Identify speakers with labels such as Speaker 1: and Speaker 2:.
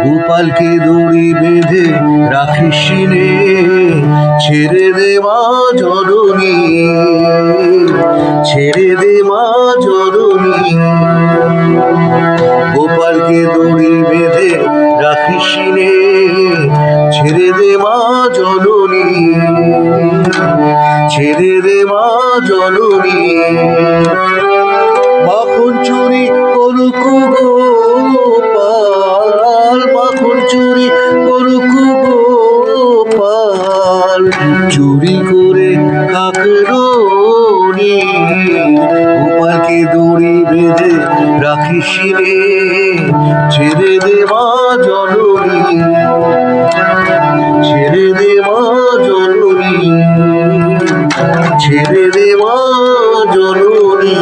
Speaker 1: গোপালকে দড়ি বেঁধে রাখিস নে, ছেড়ে দে মা জননী, ছেড়ে দে মা জননী। গোপালকে দড়ি বেঁধে রাখিস নে, ছেড়ে দে মা জননী, ছেড়ে দে মা জননী। মাখন চুরি করুক গোপাল, মাখন চুরি করুক গোপাল, চুরি করে খাক রনি। গোপালকে দড়ি বেঁধে রাখিস রে, ছেড়ে দে মা জননী, ছেড়ে দে মা জননী, ছেড়ে দে মা জননী।